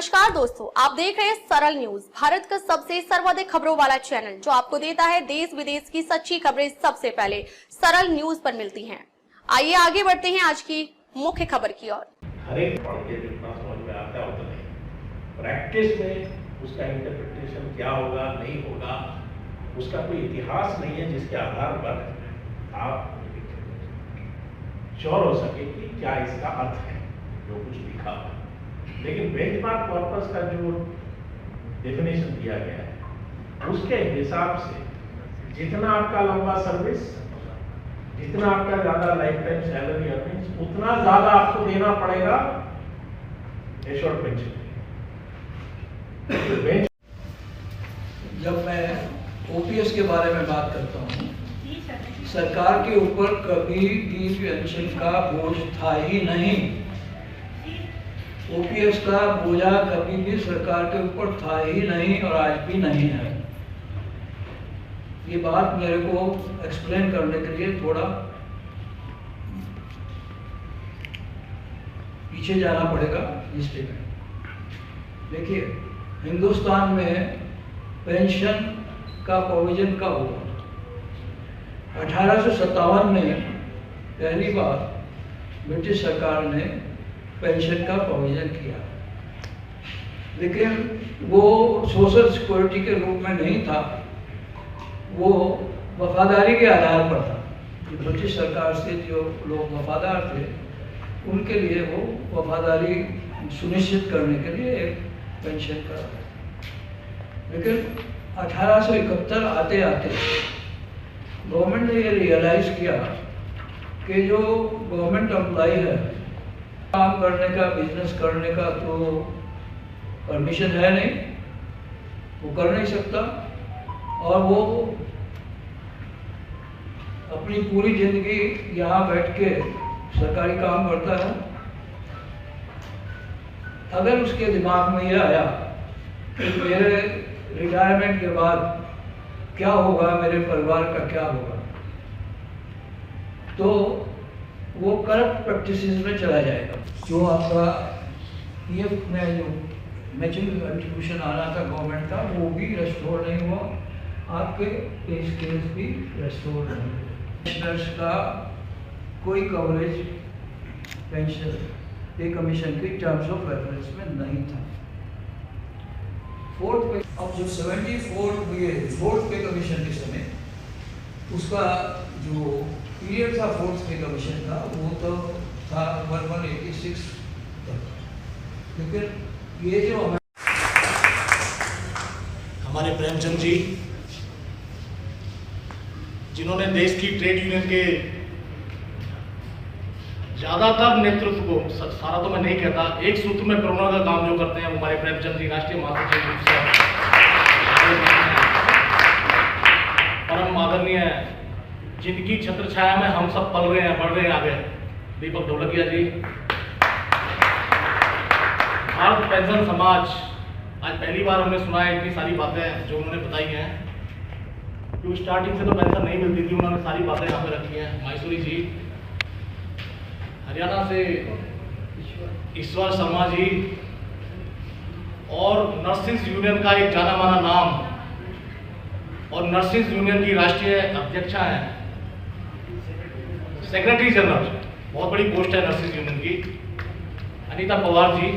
नमस्कार दोस्तों, आप देख रहे हैं सरल न्यूज, भारत का सबसे सर्वाधिक खबरों वाला चैनल जो आपको देता है देश विदेश की सच्ची खबरें सबसे पहले सरल न्यूज पर मिलती हैं। आइए आगे बढ़ते हैं आज की मुख्य खबर की ओर। हर एक पढ़ के जितना समझ में आता है उतना नहीं, प्रैक्टिस में उसका इंटरप्रिटेशन क्या होगा नहीं होगा, उसका कोई इतिहास नहीं है जिसके आधार पर आप श्योर हो सके कि क्या इसका अर्थ है जो कुछ लिखा हुआ। लेकिन बेंचमार्क कॉर्पस का जो डेफिनेशन दिया गया है उसके हिसाब से जितना आपका लंबा सर्विस, जितना आपका ज्यादा लाइफ टाइम सैलरी अर्निंग्स, उतना ज्यादा आपको देना पड़ेगा एश्योर्ड पेंशन। जब मैं ओपीएस के बारे में बात करता हूँ, सरकार के ऊपर कभी भी पेंशन का बोझ था ही नहीं। ओपीएस का बोझा कभी भी सरकार के ऊपर था ही नहीं और आज भी नहीं है। ये बात मेरे को एक्सप्लेन करने के लिए थोड़ा पीछे जाना पड़ेगा हिस्ट्री में। देखिए, हिंदुस्तान में पेंशन का प्रोविजन कब हुआ? 1857 में पहली बार ब्रिटिश सरकार ने पेंशन का प्रोविजन किया, लेकिन वो सोशल सिक्योरिटी के रूप में नहीं था, वो वफादारी के आधार पर था। ब्रिटिश सरकार से जो लोग वफादार थे उनके लिए वो वफादारी सुनिश्चित करने के लिए एक पेंशन का। लेकिन 1871 आते आते गवर्नमेंट ने ये रियलाइज किया कि जो गवर्नमेंट एम्प्लॉय है, काम करने का, बिजनेस करने का तो परमिशन है नहीं, वो कर नहीं सकता, और वो अपनी पूरी जिंदगी यहाँ बैठ के सरकारी काम करता है। अगर उसके दिमाग में ये आया कि मेरे रिटायरमेंट के बाद क्या होगा, मेरे परिवार का क्या होगा, तो वो करप्ट प्रैक्टिसेस में चला जाएगा। जो आपका पीएफ में जो मैच्योरिटी कंट्रीब्यूशन आना था गवर्नमेंट का, वो भी रेस्टोर नहीं हुआ, आपके पे स्केल्स भी रेस्टोर नहीं हुए। पेंशनर्स का कोई कवरेज पेंशन पे कमीशन के टर्म्स ऑफ रेफरेंस में नहीं था। फोर्थ पे, अब जो 74th पे कमीशन के समय उसका जो पीरियड था फोर्थ पे कमीशन का, वो तो था 1186 तक। लेकिन ये जो हमारे प्रेमचंद जी, जिन्होंने देश की ट्रेड यूनियन के ज्यादातर नेतृत्व को, सारा तो मैं नहीं कहता, एक सूत्र में कोरोना का काम जो करते हैं वो हमारे प्रेमचंद जी राष्ट्रीय महासचिव रूप से परम आदरणीय, जिनकी छत्र छाया में हम सब पल रहे हैं, बढ़ रहे हैं आगे, दीपक ढोलकिया जी। भारत पेंशन समाज, आज पहली बार हमने सुना है इतनी सारी बातें जो उन्होंने बताई हैं, क्योंकि स्टार्टिंग से तो पेंशन नहीं मिलती थी, उन्होंने सारी बातें यहाँ पे रखी हैं। माइसुरी जी, हरियाणा से ईश्वर शर्मा जी, और नर्सिस यूनियन का एक जाना माना नाम, और नर्सिस यूनियन की राष्ट्रीय अध्यक्षा है, सेक्रेटरी जनरल, बहुत बड़ी पोस्ट है नर्सिस यूनियन की, अनीता पवार जी,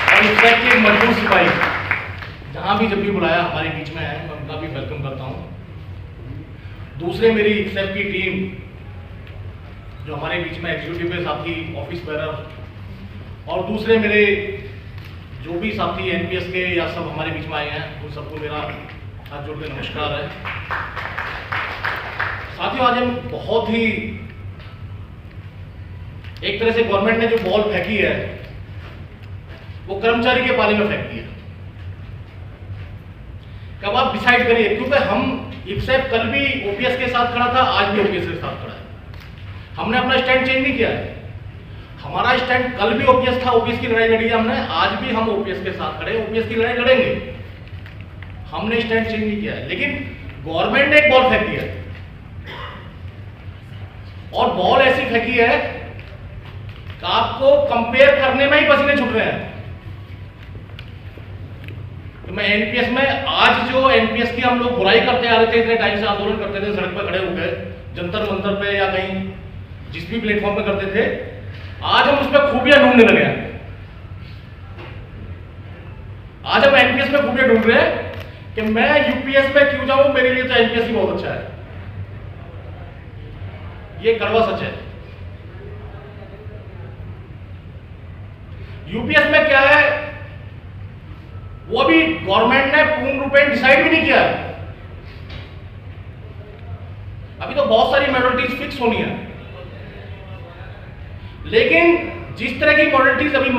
और इनफैक्ट एक मजबूत सिपाही, जहां भी जब भी बुलाया हमारे बीच में है, मैं उनका भी वेलकम करता हूं। दूसरे मेरी एक्सेप की टीम जो हमारे बीच में एग्जीक्यूटिव के साथी, ऑफिस बेरर, और दूसरे मेरे जो भी साथी एनपीएस के या सब हमारे बीच में आए हैं, उन सबको मेरा हाथ जोड़ के नमस्कार है। साथियों, आज हम बहुत ही एक तरह से गवर्नमेंट ने जो बॉल फेंकी है वो कर्मचारी के पाले में फेंक दिया। कब आप डिसाइड करिए, क्योंकि हम इब्सेप कल भी ओपीएस के साथ खड़ा था, आज भी ओपीएस के साथ खड़ा है। हमने अपना स्टैंड चेंज नहीं किया है। हमारा स्टैंड कल भी ओपीएस था, ओपीएस की लड़ाई लड़ी है हमने, आज भी हम ओपीएस के साथ खड़े, ओपीएस की लड़ाई लड़ेंगे। हमने स्टैंड चेंज नहीं किया है, लेकिन गवर्नमेंट ने एक बॉल फेंकी है, और बॉल ऐसी फेंकी है कि आपको कंपेयर करने में ही पसीने छूट रहे हैं। कि मैं एनपीएस में, आज जो एनपीएस की हम लोग बुराई करते आ रहे थे, इतने टाइम से आंदोलन करते थे, सड़क पर खड़े हो गए, जंतर मंतर पे या कहीं जिस भी प्लेटफॉर्म पे करते थे, आज हम उसमें खूबियां ढूंढने लगे हैं। आज हम एनपीएस में खूबियां ढूंढ रहे हैं कि मैं यूपीएस में क्यों जाऊं, मेरे लिए तो एनपीएस ही बहुत अच्छा है। ये कड़वा सच है। यूपीएस में क्या है, वो अभी गवर्नमेंट ने पूर्ण रूप में डिसाइड भी नहीं किया है। अभी तो बहुत सारी मॉडलिटीज फिक्स होनी है, लेकिन जिस तरह की मॉडलिटीज अभी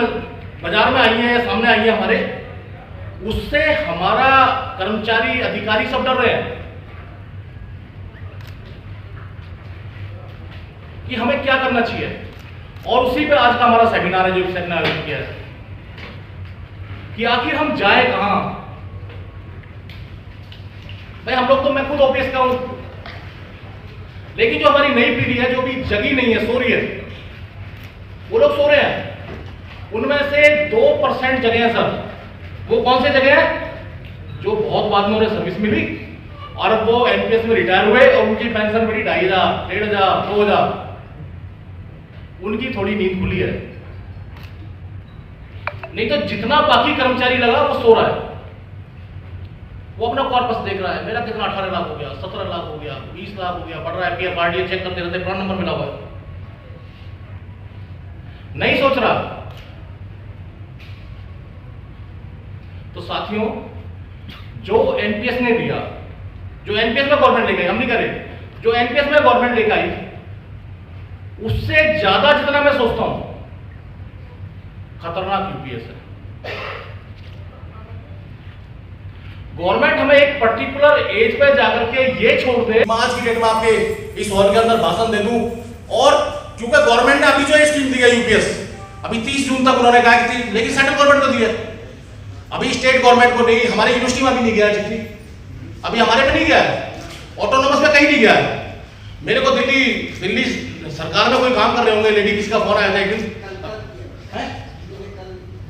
बाजार में आई है या सामने आई है हमारे, उससे हमारा कर्मचारी, अधिकारी सब डर रहे हैं कि हमें क्या करना चाहिए। और उसी पे आज का हमारा सेमिनार है, जो सेमिनार आयोजित किया है कि आखिर हम जाए कहां। भाई हम लोग तो, मैं खुद ओपीएस का हूं, लेकिन जो हमारी नई पीढ़ी है, जो भी जगी नहीं है, सो रही है, वो लोग सो रहे हैं। उनमें से 2% जगह हैं सर। वो कौन से जगह है? जो बहुत बाद में उन्हें सर्विस मिली और वो एनपीएस में रिटायर हुए और उनकी पेंशन मिली 2500, 1500, 2000। उनकी थोड़ी नींद खुली है, नहीं तो जितना बाकी कर्मचारी लगा वो सो रहा है। वो अपना कॉर्पस देख रहा है, मेरा कितना 18 लाख हो गया, 17 लाख हो गया, 20 लाख हो गया, बढ़ रहा है, पीएफ आरडीए चेक करते रहते, पुराना नंबर मिला हुआ है, नहीं सोच रहा। तो साथियों, जो एनपीएस ने दिया, जो एनपीएस में गवर्नमेंट लेके आई, हम नहीं कर रहे, जो एनपीएस में गवर्नमेंट लेके आई, उससे ज्यादा जितना मैं सोचता हूं खतरनाक यूपीएस है। गवर्नमेंट हमें एक पर्टिकुलर एज पे जाकर के ये छोड़ दे, मैं आज की डेट में आपके इस हॉल के अंदर भाषण दे दूं, और क्योंकि गवर्नमेंट ने अभी जो ये स्कीम दी है यूपीएस, अभी 30 जून तक उन्होंने कहा कि थी, लेकिन सेंट्रल गवर्नमेंट को दी है, अभी स्टेट गवर्नमेंट को नहीं, हमारे यूनिवर्सिटी में भी नहीं गया है चिट्ठी, अभी हमारे में नहीं गया है, ऑटोनोमस में कहीं नहीं गया है। मेरे को दिल्ली सरकार में कोई काम कर रहे होंगे, लेडी किसका फोन आया था एक दिन,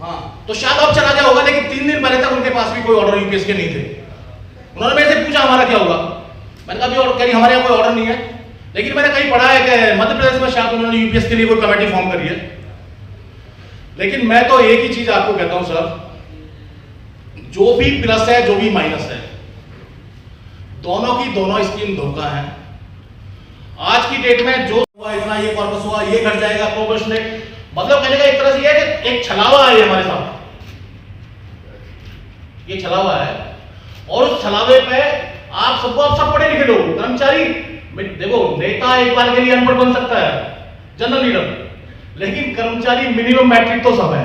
हाँ, तो शायद अब चला गया होगा, लेकिन 3 दिन पहले तक उनके पास भी कोई ऑर्डर यूपीएस के नहीं थे। उन्होंने मेरे से पूछा हमारा क्या होगा, मैंने कहा भी कहीं हमारे यहाँ कोई ऑर्डर नहीं है, लेकिन मैंने कहीं पढ़ा है कि मध्य प्रदेश में शायद उन्होंने यूपीएस के लिए कोई कमेटी फॉर्म करी है। लेकिन मैं तो एक ही चीज आपको कहता हूं सर, जो भी प्लस है, जो भी माइनस है, दोनों की दोनों स्कीम धोखा है। आज की डेट में जो हुआ, इतना ये कॉर्पस हुआ, ये घट जाएगा, प्रोपोर्शनेट, मतलब कहने का एक तरह से ये है कि एक छलावा है हमारे साथ, ये छलावा है। और उस छलावे पे आप सब पढ़े लिखे लोग, कर्मचारी, देखो नेता एक बार के लिए अनपढ़ बन सकता है, जनरल लीडर, लेकिन कर्मचारी मिनिमम मैट्रिक तो सब है।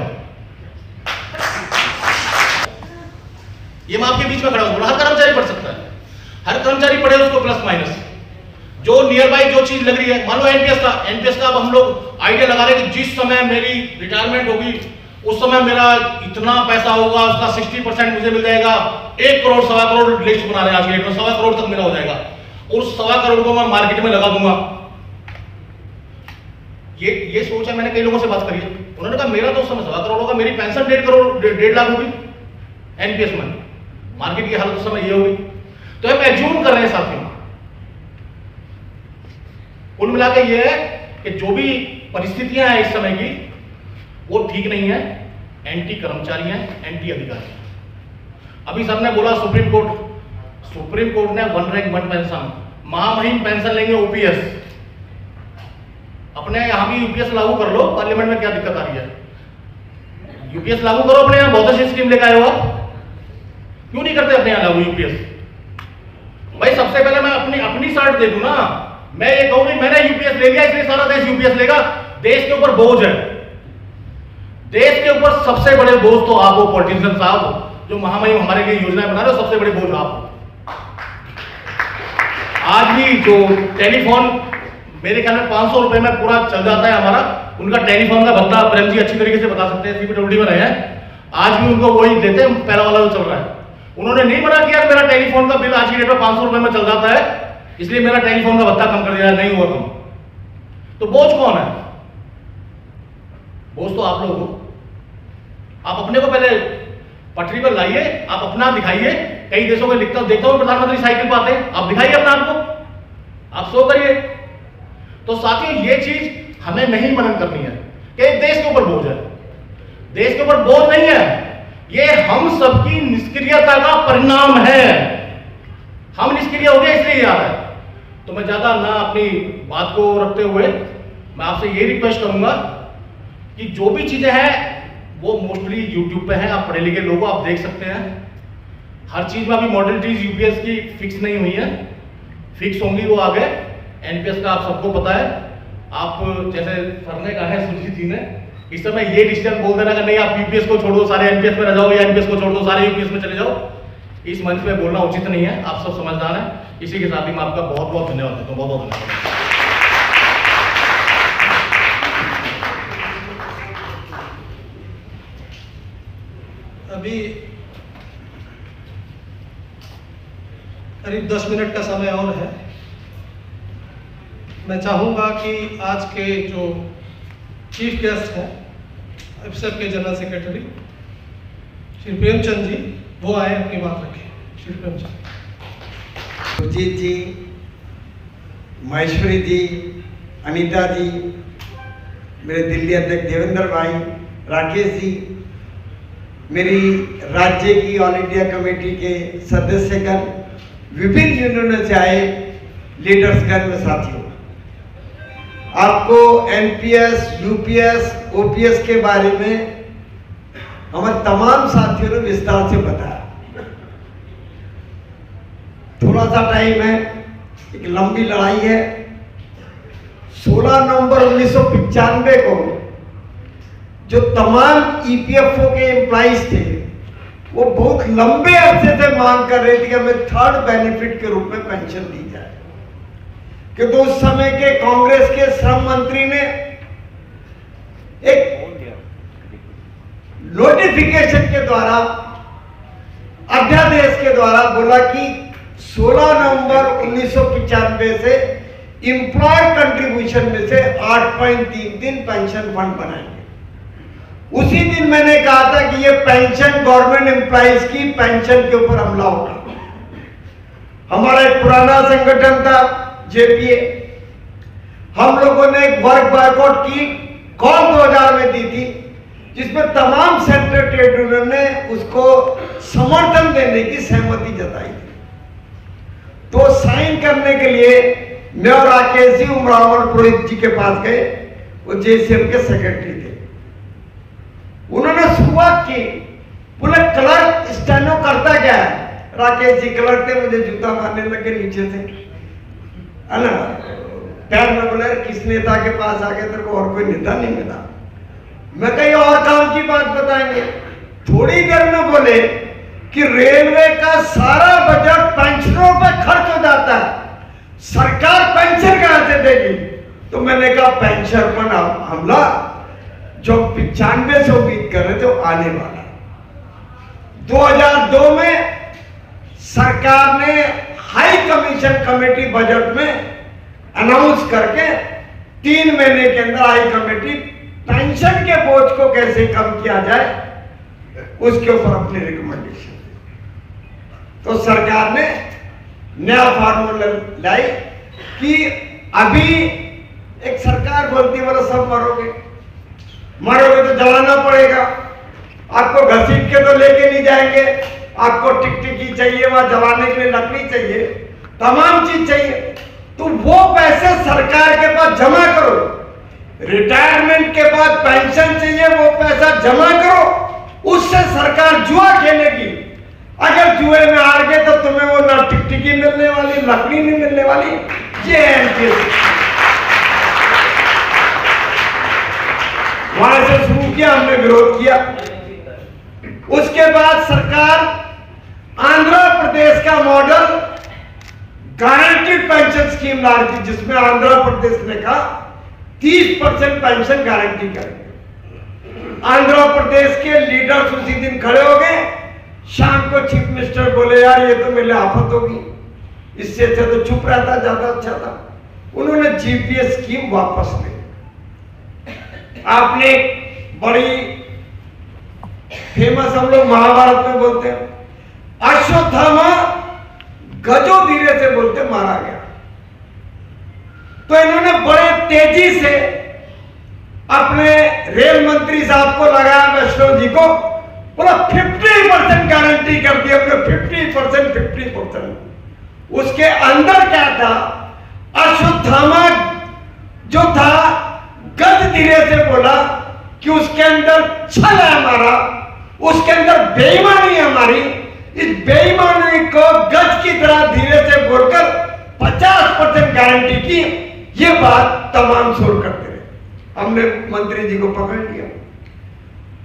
ये मैं आपके बीच में खड़ा हूं, हर कर्मचारी पढ़ सकता है, हर कर्मचारी पढ़े, उसको प्लस माइनस जो नियर बाई जो चीज लग रही है। मान लो एनपीएस का अब हम लोग आइडिया लगा रहे हैं कि जिस समय मेरी रिटायरमेंट होगी उस समय मेरा इतना पैसा होगा, उसका 60% मुझे मिल जाएगा, 1 करोड़ 1.25 करोड़ लिस्ट बना रहे हैं आज के डेट में, 1.25 करोड़ तक मेरा हो जाएगा, और उस 1.25 करोड़ को मैं मार्केट में लगा दूंगा। ये सोच है, मैंने कई लोगों से बात करी है, उन्होंने कहा मेरा तो उस समय 1.25 करोड़ होगा, मेरी पेंशन 1.5 लाख होगी एनपीएस में, मार्केट की हालत उस समय ये होगी। तो हम एज्यूम कर रहे हैं साथियों, कुल मिला के ये है कि जो भी परिस्थितियां हैं इस समय की, वो ठीक नहीं है, एंटी कर्मचारी हैं, एंटी अधिकारी। अभी सबने बोला सुप्रीम कोर्ट ने 1 रैंक 1 पेंशन, महामहिम पेंशन लेंगे ओपीएस, अपने यहां भी यूपीएस लागू कर लो, पार्लियामेंट में क्या दिक्कत आ रही है, यूपीएस लागू करो, अपने यहां बहुत अच्छी स्कीम लेकर आए हो, क्यों नहीं करते अपने यहां लागू यूपीएस? भाई सबसे पहले मैं अपनी साइड देखूं ना, मैं ये कहूं कि मैंने यूपीएस ले लिया इसलिए सारा देश यूपीएस लेगा, देश के ऊपर बोझ है, देश के ऊपर सबसे बड़े बोझ तो आप हो पॉलिटिशियन साहब, जो महामहिम हमारे लिए योजनाएं बना रहे हो, सबसे बड़े बोझ आप हो। आज भी जो टेलीफोन मेरे ख्याल में 500 रुपए में पूरा चल जाता है हमारा, उनका टेलीफोन का भत्ता प्रेम जी अच्छी तरीके से बता सकते हैं, सीपीडब्ल्यूडी में रहे हैं, आज भी उनको वही देते हैं, पहला वाला जो चल रहा है। उन्होंने नहीं मना किया मेरा टेलीफोन का बिल आज की डेट में 500 रुपए में चल जाता है, इसलिए मेरा टेलीफोन का भत्ता कम कर दिया, नहीं हुआ कम। तो बोझ कौन है? बोझ तो आप लोग हो। आप अपने को पहले पटरी पर लाइए, आप अपना दिखाइए। कई देशों में देखता हूं प्रधानमंत्री साइकिल पर आते हैं, आप दिखाइए अपना आपको, आप शो करिए। तो साथियों ये चीज हमें नहीं मनन करनी है कि देश के ऊपर बोझ है। देश के ऊपर बोझ नहीं है, ये हम सबकी निष्क्रियता का परिणाम है। हम निष्क्रिय हो गए इसलिए आ रहा है। तो मैं ज्यादा ना अपनी बात को रखते हुए मैं आपसे ये रिक्वेस्ट करूंगा कि जो भी चीजें हैं वो मोस्टली यूट्यूब पे हैं, आप पढ़े लिखे लोग आप देख सकते हैं। हर चीज में अभी मॉडलिटीज यूपीएस की फिक्स नहीं हुई है, फिक्स होंगी वो आगे। एनपीएस का आप सबको पता है। आप जैसे सर ने कहा है, सुरजीत जी ने, इस समय ये डिसीजन बोल देना कि नहीं आप यूपीएस को छोड़ दो, सारे एनपीएस में रह जाओ, या एनपीएस को छोड़ दो, सारे यूपीएस में चले जाओ, इस मंच पे बोलना उचित नहीं है। आप सब समझदार हैं। इसी के साथ ही मैं आपका बहुत बहुत धन्यवाद देता हूँ। बहुत बहुत धन्यवाद। अभी करीब 10 मिनट का समय और है। मैं चाहूँगा कि आज के जो चीफ गेस्ट हैं, एफसेप के जनरल सेक्रेटरी श्री प्रेमचंद जी, वो आए, अपनी बात रखें। श्री प्रेमचंद। सुजीत जी, महेश्वरी जी, अनीता जी, मेरे दिल्ली अध्यक्ष देवेंद्र भाई, राकेश जी, मेरी राज्य की ऑल इंडिया कमेटी के सदस्यगण, विभिन्न यूनियनों से आए लीडर्सगण व साथियों, आपको एनपीएस, यूपीएस, ओपीएस के बारे में हमारे तमाम साथियों ने विस्तार से बताया। थोड़ा सा टाइम है, एक लंबी लड़ाई है। 16 नवंबर 1995 को जो तमाम ईपीएफओ के एम्प्लॉइज थे, वो बहुत लंबे अरसे से मांग कर रहे थे कि हमें थर्ड बेनिफिट के रूप में पेंशन दी जाए। कि तो उस समय के कांग्रेस के श्रम मंत्री ने एक नोटिफिकेशन के द्वारा, अध्यादेश के द्वारा बोला कि 16 नवंबर 1995 से इंप्लॉय कंट्रीब्यूशन में से 8.33 पेंशन फंड बनाएंगे। उसी दिन मैंने कहा था कि ये पेंशन गवर्नमेंट एम्प्लॉइज की पेंशन के ऊपर हमला होगा। हमारा एक पुराना संगठन था जेपीए, हम लोगों ने एक वर्क बॉयकॉट की कॉल 2000 में दी थी, जिसमें तमाम सेंट्रल ट्रेड यूनियन ने उसको समर्थन देने की सहमति जताई थी। तो साइन करने के लिए मैं और राकेश जी उमरावन पुरोहित जी के पास गए, वो जेसीएम के सेक्रेटरी थे। उन्होंने शुरुआत की, बोले क्लर्क स्टेनो करता क्या है? राकेश जी क्लर्क थे, मुझे जूता मारने लगे नीचे से, है ना। पैर में बोले किस नेता के पास आ गए, तेरे को और कोई नेता नहीं मिला। मैं कहीं और काम की बात बताएंगे। थोड़ी देर में बोले कि रेलवे का सारा बजट पेंशनों पे खर्च हो जाता है, सरकार पेंशन कहां से देगी? तो मैंने कहा पेंशन पर हमला जो 95 से उम्मीद कर रहे थे वो आने वाला। 2002 में सरकार ने हाई कमीशन कमेटी बजट में अनाउंस करके 3 महीने के अंदर हाई कमेटी पेंशन के बोझ को कैसे कम किया जाए उसके ऊपर अपनी रिकमेंडेशन। तो सरकार ने नया फार्मूला लाई कि अभी एक सरकार बोलती बोला सब मरोगे, मरोगे तो जलाना पड़ेगा, आपको घसीट के तो लेके नहीं जाएंगे, आपको टिकटिकी चाहिए, वहां जलाने के लिए लकड़ी चाहिए, तमाम चीज चाहिए। तो वो पैसे सरकार के पास जमा करो, रिटायरमेंट के बाद पेंशन चाहिए, वो पैसा जमा करो, उससे सरकार जुआ खेलेगी। अगर जुए में हार गए तो तुम्हें वो ना टिकटिकी मिलने वाली, लकड़ी नहीं मिलने वाली। ये वहां से शुरू किया, हमने विरोध किया। उसके बाद सरकार आंध्र प्रदेश का मॉडल गारंटीड पेंशन स्कीम ला रही थी, जिसमें आंध्र प्रदेश ने कहा 30% पेंशन गारंटी करेंगे। आंध्र प्रदेश के लीडर्स उसी दिन खड़े हो गए। शाम को चीफ मिनिस्टर बोले यार ये तो मेरे आफत होगी, इससे अच्छा तो चुप रहता ज्यादा अच्छा था। उन्होंने जीपीएस स्कीम वापस ली। आपने बड़ी फेमस हम लोग महाभारत में बोलते हैं, अश्वत्थामा गजो धीरे से बोलते मारा गया। तो इन्होंने बड़े तेजी से अपने रेल मंत्री साहब को लगाया, वैष्णव जी को, बोला 50% गारंटी कर दी हमने, 50%। उसके अंदर क्या था, अश्वत्थामा जो था गज धीरे से बोला कि उसके अंदर छल है हमारा, उसके अंदर बेईमानी है हमारी, इस बेईमानी को गज की तरह धीरे से बोलकर 50% गारंटी की। ये बात तमाम शोर करते रहे। हमने मंत्री जी को पकड़ लिया,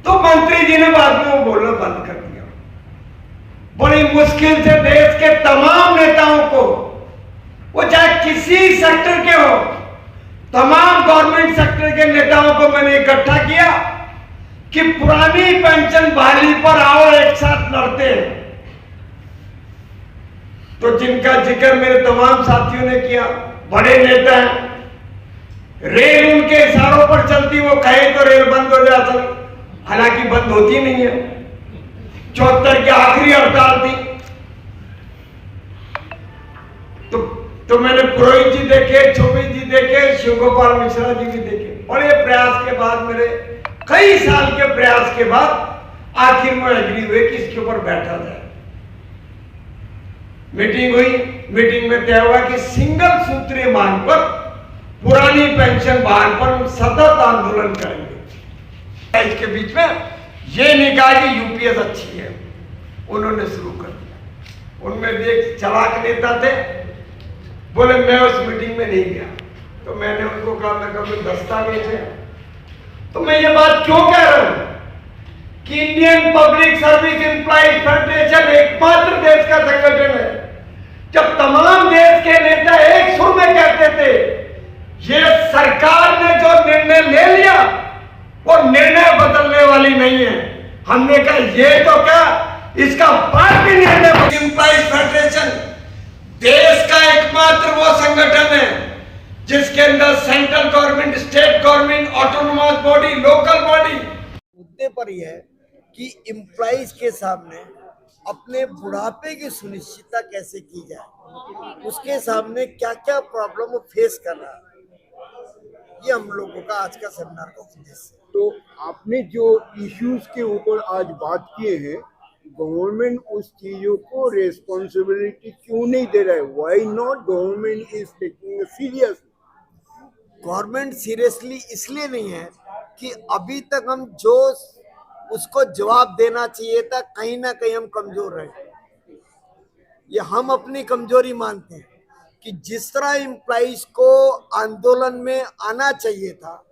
तो मंत्री जी ने बाद में वो बोलना बंद कर दिया। बड़ी मुश्किल से देश के तमाम नेताओं को, वो चाहे किसी सेक्टर के हो, तमाम गवर्नमेंट सेक्टर के नेताओं को मैंने इकट्ठा किया कि पुरानी पेंशन बहाली पर आओ एक साथ लड़ते हैं। तो जिनका जिक्र मेरे तमाम साथियों ने किया, बड़े नेता हैं, रेल उनके इशारों पर चलती, वो कहे तो रेल बंद हो जाता, हालांकि बंद होती नहीं है। 74 की आखिरी हड़ताल थी, तो मैंने पुरोहित जी देखे, चौबे जी देखे, शिव गोपाल मिश्रा जी भी देखे। बड़े प्रयास के बाद, मेरे कई साल के प्रयास के बाद आखिर में एग्री हुए कि इसके ऊपर बैठा जाए। मीटिंग हुई, मीटिंग में तय हुआ कि सिंगल सूत्रीय मांग पर, पुरानी पेंशन बहाल पर हम सतत आंदोलन करेंगे। इसके बीच में ये नहीं कहा कि यूपीएस अच्छी है, उन्होंने शुरू कर दिया। उनमें भी एक चालाक नेता थे, बोले मैं उस मीटिंग में नहीं गया। तो मैंने उनको कहा, मैं कभी दस्तावेज है। तो मैं ये बात क्यों कह रहा हूं कि Indian public service employees federation एकमात्र देश का संगठन है, जब तमाम देश के नेता एक सुर में कहते थे ये सरकार ने जो निर्णय ले लिया वो निर्णय बदलने वाली नहीं है। हमने कहा ये तो क्या, इसका बाद भी निर्णय। एम्प्लॉइज फेडरेशन देश का एकमात्र वो संगठन है जिसके अंदर central government, state government, autonomous body, local body. मुद्दे पर यह है कि एम्प्लॉइज के सामने अपने बुढ़ापे की सुनिश्चितता कैसे की जाए, उसके सामने क्या क्या प्रॉब्लम वो फेस कर रहा है, ये हम लोगों का आज का सेमिनार का उद्देश्य है। तो आपने जो इश्यूज के ऊपर आज बात किए हैं, गवर्नमेंट उस चीजों को रेस्पॉन्सिबिलिटी क्यों नहीं दे रहा है? Why not government is taking serious? Government seriously इसलिए नहीं है कि अभी तक हम जो उसको जवाब देना चाहिए था, कहीं ना कहीं हम कमजोर रहे। ये हम अपनी कमजोरी मानते हैं कि जिस तरह एम्प्लॉइज को आंदोलन में आना चाहिए था,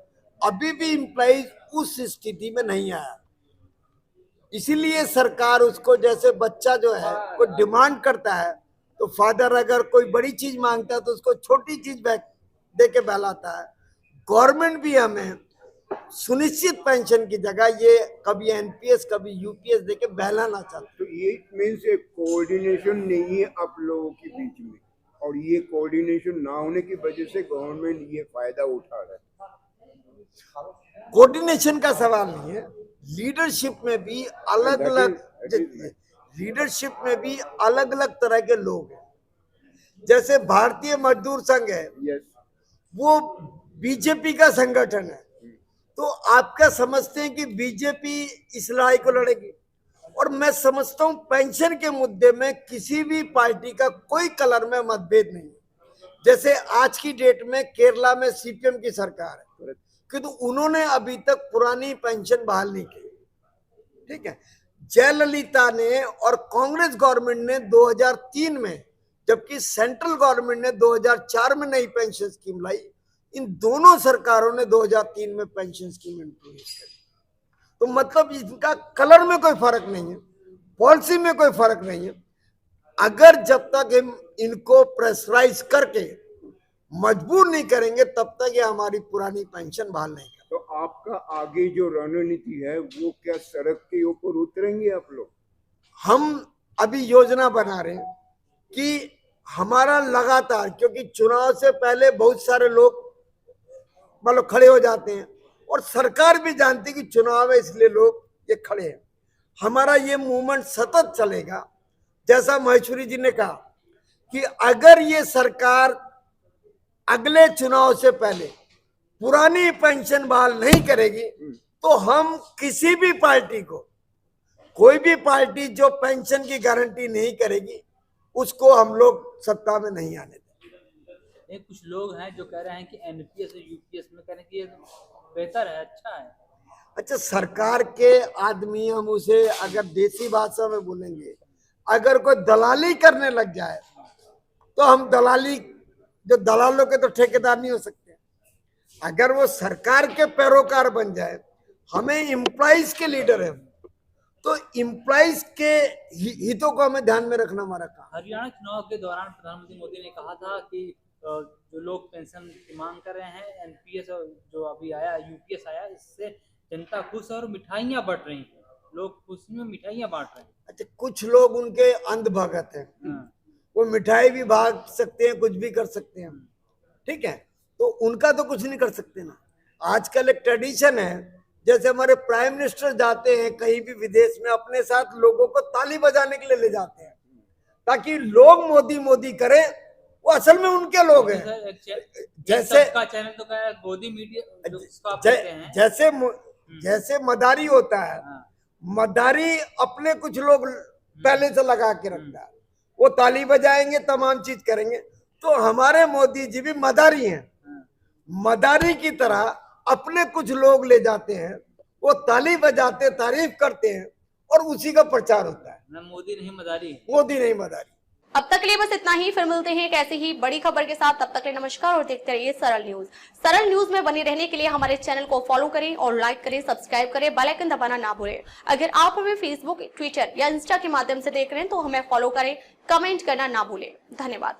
अभी भी एम्प्लॉइज उस स्थिति में नहीं आया। इसीलिए सरकार उसको, जैसे बच्चा जो है कोई डिमांड करता है तो फादर अगर कोई बड़ी चीज मांगता है तो उसको छोटी चीज दे के बहलाता है। गवर्नमेंट भी हमें सुनिश्चित पेंशन की जगह ये कभी एनपीएस कभी यूपीएस दे के बहलाना चाहता है। तो ये मीन्स एक कोऑर्डिनेशन नहीं है आप लोगों के बीच में, और ये कोऑर्डिनेशन ना होने की वजह से गवर्नमेंट ये फायदा उठा रहा है। कोऑर्डिनेशन का सवाल नहीं है, लीडरशिप में भी अलग अलग तरह के लोग हैं। जैसे भारतीय मजदूर संघ है, वो बीजेपी का संगठन है, तो आप क्या समझते हैं कि बीजेपी इस लड़ाई को लड़ेगी? और मैं समझता हूं पेंशन के मुद्दे में किसी भी पार्टी का कोई कलर में मतभेद नहीं है। जैसे आज की डेट में केरला में सीपीएम की सरकार है, किंतु उन्होंने अभी तक पुरानी पेंशन बहाल नहीं की। ठीक है, जयललिता ने और कांग्रेस गवर्नमेंट ने 2003 में, जबकि सेंट्रल गवर्नमेंट ने 2004 में नई पेंशन स्कीम लाई। इन दोनों सरकारों ने 2003 में पेंशन स्कीम इंट्रोड्यूस की। तो मतलब इनका कलर में कोई फर्क नहीं है, पॉलिसी में कोई फर्क नहीं है। अगर जब तक हम इनको प्रेशराइज करके मजबूर नहीं करेंगे तब तक ये हमारी पुरानी पेंशन बहाल नहीं करेंगे। तो आपका आगे जो रणनीति है वो क्या सड़क के ऊपर उतरेंगे आप लोग? हम अभी योजना बना रहे हैं कि हमारा लगातार, क्योंकि चुनाव से पहले बहुत सारे लोग मतलब खड़े हो जाते हैं और सरकार भी जानती है कि चुनाव है इसलिए लोग ये खड़े हैं। हमारा ये मूवमेंट सतत चलेगा। जैसा महेश्वरी जी ने कहा कि अगर ये सरकार अगले चुनाव से पहले पुरानी पेंशन बहाल नहीं करेगी तो हम किसी भी पार्टी को, कोई भी पार्टी जो पेंशन की गारंटी नहीं करेगी उसको हम लोग सत्ता में नहीं आने देंगे। कुछ लोग हैं जो कह रहे हैं कि एनपीएस और यूपीएस में कह रहे हैं कि ये बेहतर है, अच्छा है। अच्छा, सरकार के आदमी, हम उसे अगर देसी भाषा में बोलेंगे, अगर कोई दलाली करने लग जाए तो हम दलाली, जो दलालों के तो ठेकेदार नहीं हो सकते। अगर वो सरकार के पैरोकार बन जाए, हमें एम्प्लॉइज के लीडर है, तो एम्प्लॉइज के हितों को हमें ध्यान में रखना हमारा काम। हरियाणा चुनाव के दौरान प्रधानमंत्री मोदी ने कहा था कि जो लोग पेंशन की मांग कर रहे हैं, एनपीएस जो अभी आया, यूपीएस आया, इससे जनता खुश है और मिठाइयाँ बंट रही हैं, लोग खुशी में मिठाइयाँ बांट रहे हैं। अच्छा, कुछ लोग उनके अंधभगत हैं, वो मिठाई भी भाग सकते हैं, कुछ भी कर सकते हैं, ठीक है, तो उनका तो कुछ नहीं कर सकते ना। आजकल एक ट्रेडिशन है, जैसे हमारे प्राइम मिनिस्टर जाते हैं कहीं भी विदेश में, अपने साथ लोगों को ताली बजाने के लिए ले जाते हैं ताकि लोग मोदी मोदी करें, वो असल में उनके लोग हैं। जैसे चैनल तो क्या है, गोदी मीडिया जैसे मदारी होता है, मदारी अपने कुछ लोग पहले से लगा के रखता है, वो ताली बजाएंगे, तमाम चीज करेंगे। तो हमारे मोदी जी भी मदारी हैं, मदारी की तरह अपने कुछ लोग ले जाते हैं, वो ताली बजाते, तारीफ करते हैं और उसी का प्रचार होता है। मोदी नहीं मदारी, मोदी नहीं मदारी। अब तक के लिए बस इतना ही, फिर मिलते हैं एक ऐसी ही बड़ी खबर के साथ। तब तक के लिए नमस्कार और देखते रहिए सरल न्यूज। सरल न्यूज में बने रहने के लिए हमारे चैनल को फॉलो करें और लाइक करें, सब्सक्राइब करें, बेल आइकन दबाना ना भूलें। अगर आप हमें फेसबुक, ट्विटर या इंस्टा के माध्यम से देख रहे हैं तो हमें फॉलो करें, कमेंट करना ना भूलें। धन्यवाद।